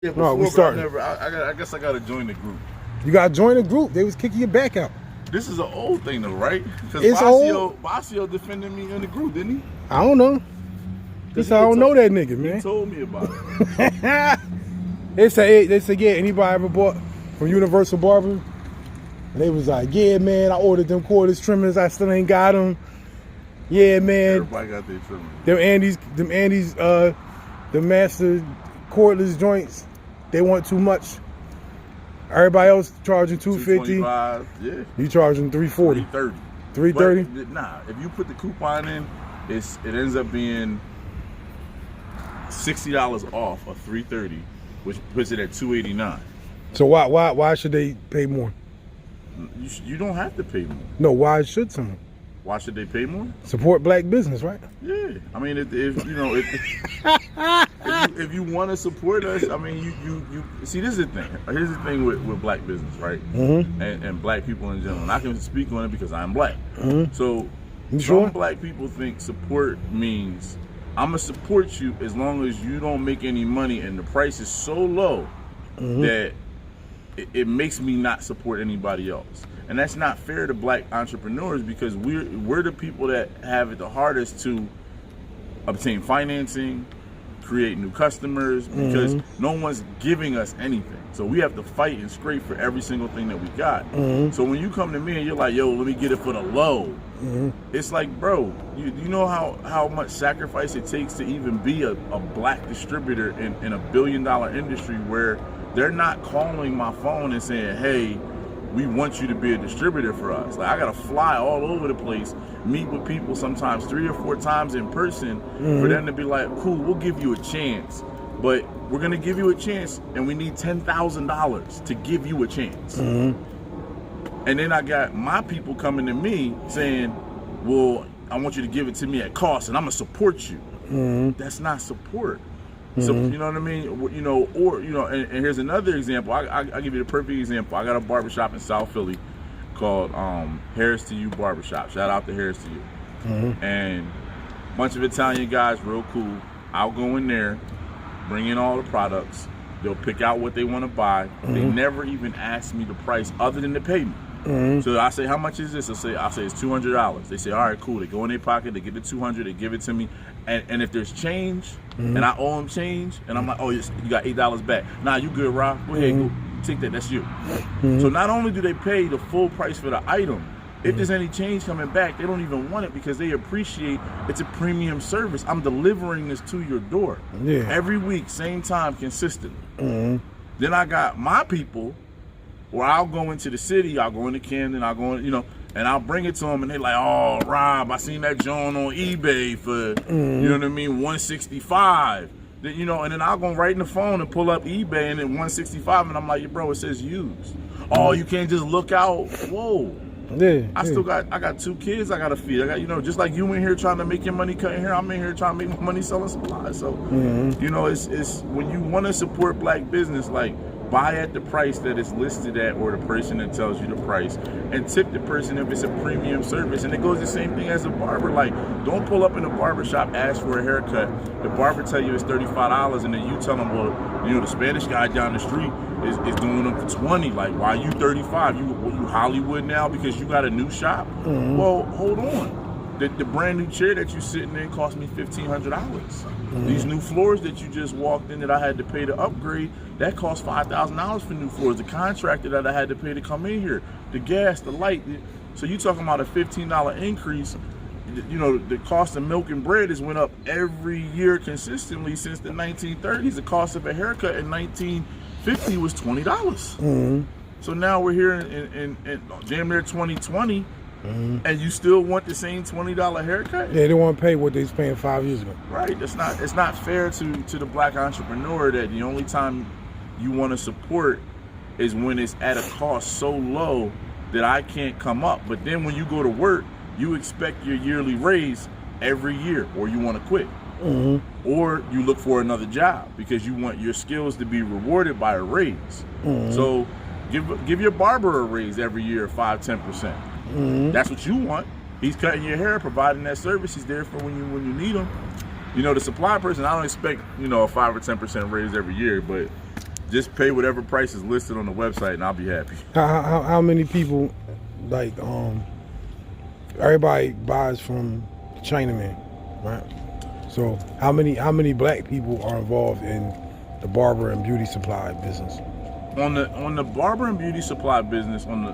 Yeah, No, we started. I guess I gotta join the group. You gotta join the group. They was kicking your back out. This is an old thing though, right? It's old. Basio defended me in the group, didn't he? I don't know. He said I don't know that nigga, man. He told me about it. They said, yeah, anybody ever bought from Universal Barber? And they was like, yeah, man, I ordered them cordless trimmers. I still ain't got them. Yeah, man. Everybody got their trimmers. Them Andy's, the master cordless joints, they want too much. Everybody else charging $250. Yeah. You charging $340. $330. $330? Nah, if you put the coupon in, it ends up being $60 off of $330, which puts it at $289. So why should they pay more? You don't have to pay more. No, why should someone? Why should they pay more? Support black business, right? Yeah, I mean, if you know, if you want to support us, I mean, you see. This is the thing. Here's the thing with black business, right? Mm-hmm. And black people in general. And I can speak on it because I'm black. Mm-hmm. So some black people think support means I'm gonna support you as long as you don't make any money and the price is so low that it makes me not support anybody else. And that's not fair to black entrepreneurs because we're the people that have it the hardest to obtain financing, create new customers, because no one's giving us anything. So we have to fight and scrape for every single thing that we got. So when you come to me and you're like, yo, let me get it for the low, it's like, bro, you know how much sacrifice it takes to even be a black distributor in a $1 billion industry where they're not calling my phone and saying, hey, we want you to be a distributor for us. Like, I gotta fly all over the place, meet with people sometimes 3 or 4 times in person for them to be like, cool, we'll give you a chance, but we're gonna give you a chance and we need $10,000 to give you a chance. And then I got my people coming to me saying, well, I want you to give it to me at cost and I'm gonna support you. That's not support. So, you know what I mean? You know, or, you know, and here's another example. I'll give you the perfect example. I got a barbershop in South Philly called Harris to You Barbershop. Shout out to Harris to You. And a bunch of Italian guys, real cool. I'll go in there, bring in all the products. They'll pick out what they want to buy. They never even ask me the price other than to pay me. So I say, how much is this? I say it's $200. They say, all right, cool. They go in their pocket, they get the $200, they give it to me. And if there's change, and I owe them change, and I'm like, oh, you got $8 back. Nah, you good, Rob? Go ahead, go take that. That's you. So not only do they pay the full price for the item, if there's any change coming back, they don't even want it because they appreciate it's a premium service. I'm delivering this to your door every week, same time, consistently. Then I got my people where I'll go into the city, I'll go into Camden, I'll go in, you know, and I'll bring it to them and they're like, oh, Rob, I seen that joint on eBay for, you know what I mean, $165. Then, you know, and then I'll go right in the phone and pull up eBay and then $165 and I'm like, bro, it says used. Oh, you can't just look out. Whoa. I got 2 kids I gotta feed. I got, you know, just like you in here trying to make your money cutting hair, I'm in here trying to make my money selling supplies. So, you know, it's when you want to support black business, like, buy at the price that it's listed at or the person that tells you the price, and tip the person if it's a premium service. And it goes the same thing as a barber. Like, don't pull up in a barber shop, ask for a haircut, the barber tell you it's $35 and then you tell them, well, you know, the Spanish guy down the street is doing them for 20. Like, why are you 35? You Hollywood now because you got a new shop? Well, hold on. The brand new chair that you sitting in cost me $1,500. These new floors that you just walked in that I had to pay to upgrade, that cost $5,000 for new floors. The contractor that I had to pay to come in here, the gas, the light. So you talking about a $15 increase. You know, the cost of milk and bread has went up every year consistently since the 1930s. The cost of a haircut in 1950 was $20. So now we're here in damn near 2020. And you still want the same $20 haircut? Yeah, they want to pay what they was paying 5 years ago. Right. It's not fair to the black entrepreneur that the only time you want to support is when it's at a cost so low that I can't come up. But then when you go to work, you expect your yearly raise every year, or you want to quit. Or you look for another job because you want your skills to be rewarded by a raise. So give your barber a raise every year, 5-10%. That's what you want. He's cutting your hair, providing that service. He's there for when you need him. You know, the supply person, I don't expect, you know, a 5 or 10% raise every year, but just pay whatever price is listed on the website, and I'll be happy. How many people, like, everybody buys from Chinaman, right? So how many black people are involved in the barber and beauty supply business? On the barber and beauty supply business, on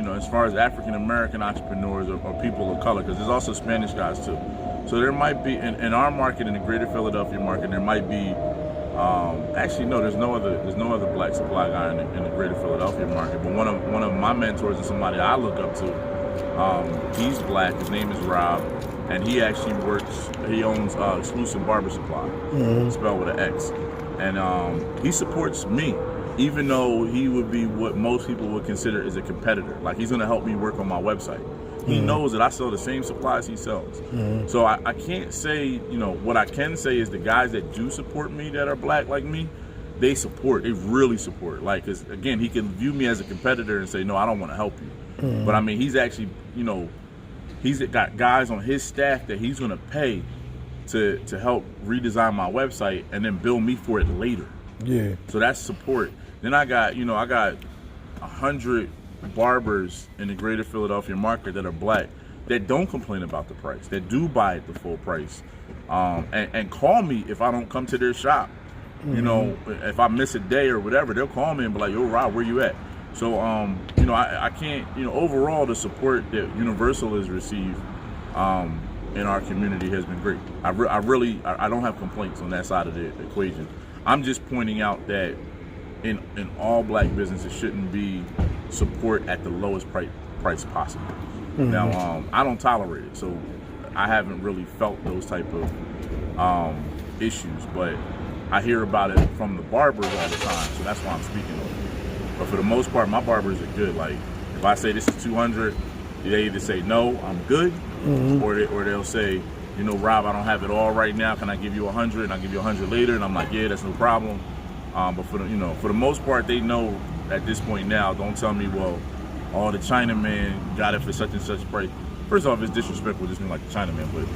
as far as African American entrepreneurs or people of color, because there's also Spanish guys too. So there might be in our market, in the greater Philadelphia market, there might be actually no, there's no other black supply guy in the greater Philadelphia market. But one of my mentors and somebody I look up to, he's black. His name is Rob, and he actually he owns Exclusive Barber Supply, spelled with an X, and he supports me. Even though he would be what most people would consider is a competitor. Like, he's gonna help me work on my website. He knows that I sell the same supplies he sells. So I can't say, what I can say is the guys that do support me that are black like me, they really support. Like, 'cause again, he can view me as a competitor and say, no, I don't wanna help you. But I mean, he's actually, he's got guys on his staff that he's gonna pay to help redesign my website and then bill me for it later. Yeah. So that's support. Then I got 100 barbers in the greater Philadelphia market that are black that don't complain about the price, that do buy at the full price, and call me if I don't come to their shop. If I miss a day or whatever, they'll call me and be like, yo, Rob, where you at? So, I can't, overall the support that Universal has received in our community has been great. I don't have complaints on that side of the equation. I'm just pointing out that in all black businesses shouldn't be support at the lowest price possible. Now, I don't tolerate it, so I haven't really felt those type of issues, but I hear about it from the barbers all the time, so that's why I'm speaking of it. But for the most part, my barbers are good. Like, if I say this is 200, they either say no, I'm good, or they'll say, Rob, I don't have it all right now. Can I give you 100? And I'll give you 100 later. And I'm like, yeah, that's no problem. But for the most part, they know at this point now. Don't tell me, well, the Chinaman got it for such and such price. First off, it's disrespectful just being like the Chinaman, but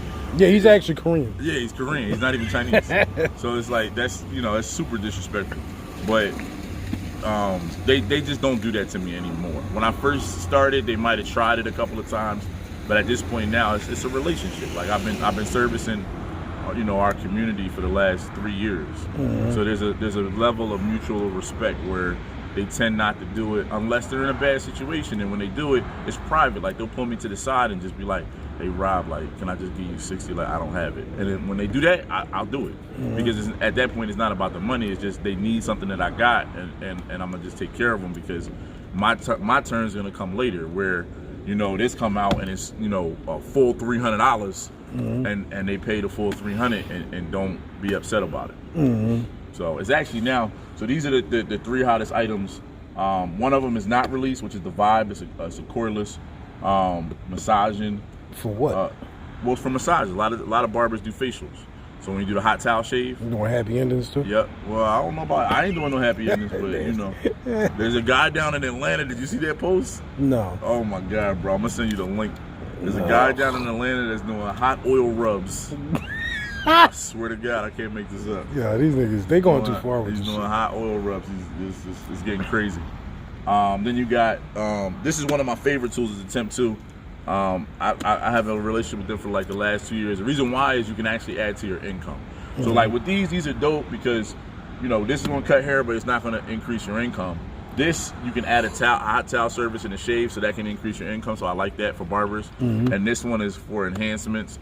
yeah, he's actually Korean. Yeah, he's Korean. He's not even Chinese. So it's like that's super disrespectful. But they just don't do that to me anymore. When I first started, they might have tried it a couple of times. But at this point now, it's a relationship. Like I've been servicing, our community for the last 3 years. So there's a level of mutual respect where they tend not to do it unless they're in a bad situation. And when they do it, it's private. Like they'll pull me to the side and just be like, "Hey Rob, like, can I just give you 60? Like I don't have it." And then when they do that, I'll do it because at that point it's not about the money. It's just they need something that I got, and I'm gonna just take care of them because my turn's gonna come later where. This come out and it's, a full $300 and they pay the full $300 and don't be upset about it. So it's actually now, so these are the 3 hottest items. One of them is not released, which is the Vibe. It's a cordless massaging. For what? Well, it's for massage. A lot of barbers do facials. So when you do the hot towel shave. You doing happy endings too? Yep. Well, I don't know I ain't doing no happy endings, but there's a guy down in Atlanta. Did you see that post? No. Oh my God, bro. I'm gonna send you the link. There's a guy down in Atlanta that's doing hot oil rubs. I swear to God, I can't make this up. Yeah, these niggas, they going too far with this. He's doing hot oil rubs. It's getting crazy. Then you got, this is one of my favorite tools is Temp 2. I have a relationship with them for like the last 2 years. The reason why is you can actually add to your income. So like with these are dope because, this is gonna cut hair, but it's not gonna increase your income. This, you can add a hot towel service and a shave, so that can increase your income. So I like that for barbers. And this one is for enhancements.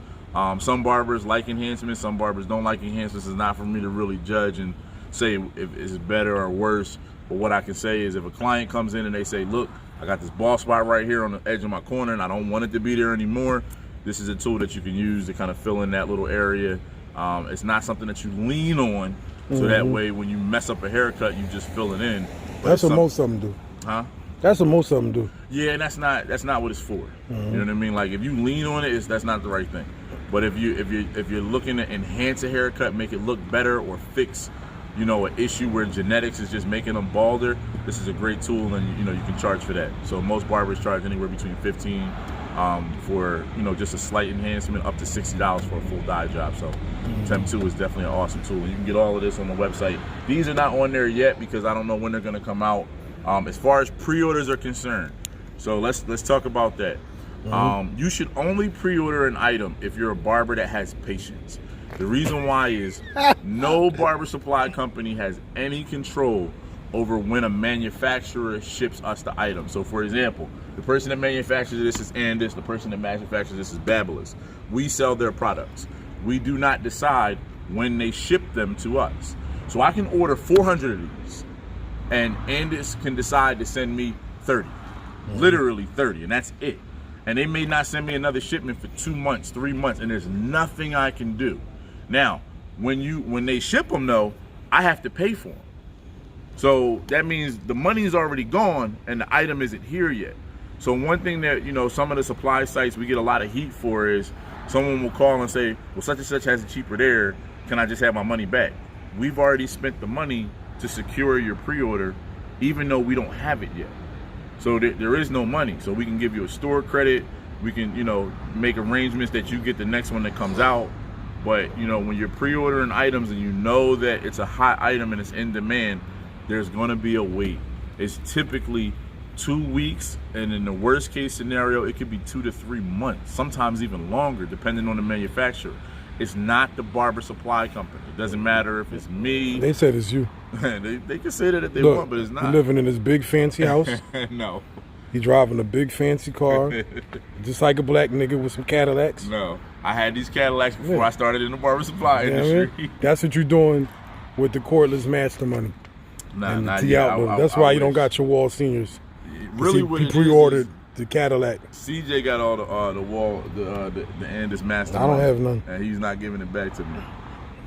Some barbers like enhancements, some barbers don't like enhancements. It's not for me to really judge and say if it's better or worse. But what I can say is if a client comes in and they say, look, I got this bald spot right here on the edge of my corner and I don't want it to be there anymore, this is a tool that you can use to kind of fill in that little area. It's not something that you lean on, so that way when you mess up a haircut, you just fill it in. But that's what most of them do. Huh? That's what most of them do. Yeah, and that's not what it's for. You know what I mean? Like if you lean on it, that's not the right thing. But if you're looking to enhance a haircut, make it look better or fix, an issue where genetics is just making them balder, this is a great tool, and you can charge for that. So most barbers charge anywhere between $15 for just a slight enhancement, up to $60 for a full dye job. So Temp 2 is definitely an awesome tool. You can get all of this on the website. These are not on there yet because I don't know when they're going to come out. As far as pre-orders are concerned, so let's talk about that. You should only pre-order an item if you're a barber that has patience. The reason why is no barber supply company has any control over when a manufacturer ships us the item. So for example, the person that manufactures this is Andis, the person that manufactures this is Babyliss. We sell their products. We do not decide when they ship them to us. So I can order 400 of these and Andis can decide to send me 30, literally 30, and that's it. And they may not send me another shipment for 2 months, 3 months, and there's nothing I can do. Now, when they ship them though, I have to pay for them. So that means the money's already gone and the item isn't here yet. So one thing that, some of the supply sites we get a lot of heat for is someone will call and say, well, such and such has it cheaper there. Can I just have my money back? We've already spent the money to secure your pre-order, even though we don't have it yet. So there is no money. So we can give you a store credit. We can, make arrangements that you get the next one that comes out. But, when you're pre-ordering items and you know that it's a hot item and it's in demand, there's going to be a wait. It's typically 2 weeks, and in the worst case scenario, it could be 2 to 3 months, sometimes even longer, depending on the manufacturer. It's not the Barber Supply Company. It doesn't matter if it's me. They said it's you. they can say that if they Look, want, but it's not. You're living in this big fancy house. No. You're driving a big fancy car, just like a black nigga with some Cadillacs. No. I had these Cadillacs before I started in the barber supply industry. I mean? That's what you're doing with the cordless master money. Nah, That's why you don't got your Wall Seniors. Really, he pre-ordered the Cadillac. CJ got all the Andis Master. I don't have none, and he's not giving it back to me.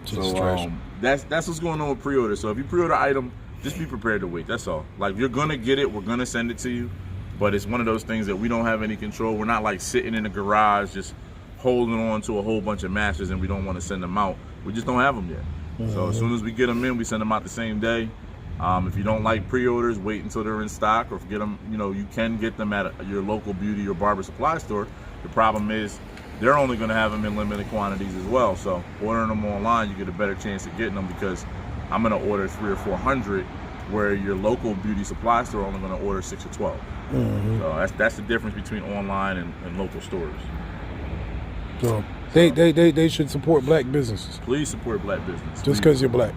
Just trash. That's what's going on with pre-order. So if you pre-order an item, just be prepared to wait. That's all. Like, you're gonna get it. We're gonna send it to you, but it's one of those things that we don't have any control. We're not like sitting in the garage just holding on to a whole bunch of masters and we don't want to send them out. We just don't have them yet. So as soon as we get them in, we send them out the same day. If you don't like pre-orders, wait until they're in stock, or get them, you can get them at your local beauty or barber supply store. The problem is they're only going to have them in limited quantities as well. So ordering them online, you get a better chance of getting them, because I'm going to order 300 or 400, where your local beauty supply store only going to order 6 or 12. So that's the difference between online and local stores. So they should support black businesses. Please support black business. Just because you're black.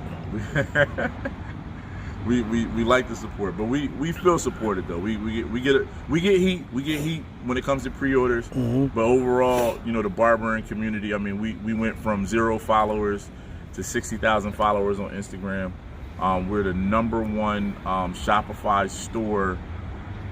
We like the support, but we feel supported though. We get heat when it comes to pre-orders. But overall, the barbering community, I mean, we went from 0 followers to 60,000 followers on Instagram. We're the #1 Shopify store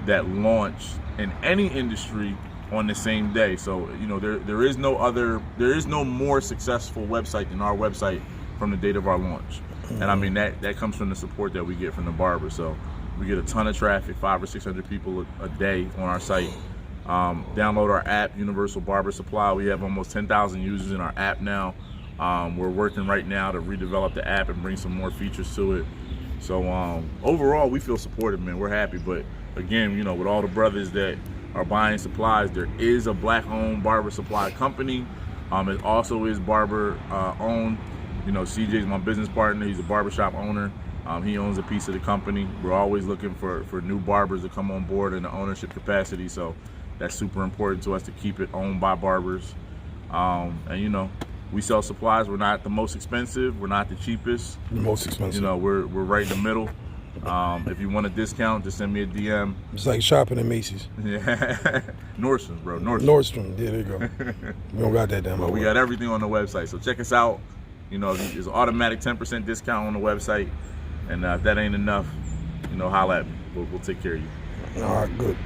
that launched in any industry on the same day. So there is no more successful website than our website from the date of our launch. And I mean, that comes from the support that we get from the barbers. So we get a ton of traffic, 500 or 600 people a day on our site. Download our app, Universal Barber Supply. We have almost 10,000 users in our app now. We're working right now to redevelop the app and bring some more features to it. So overall, we feel supported, man. We're happy. But again, with all the brothers that are buying supplies, there is a black-owned barber supply company. It also is barber owned. CJ's my business partner. He's a barbershop owner. He owns a piece of the company. We're always looking for new barbers to come on board in the ownership capacity. So that's super important to us to keep it owned by barbers. And we sell supplies. We're not the most expensive. We're not the cheapest. The most expensive. We're right in the middle. If you want a discount, just send me a DM. It's like shopping at Macy's. Yeah. Nordstrom, bro. Nordstrom. Yeah, there you go. We don't got that down. But we got everything on the website. So check us out. There's an automatic 10% discount on the website. And if that ain't enough, holla at me. We'll take care of you. All right, good.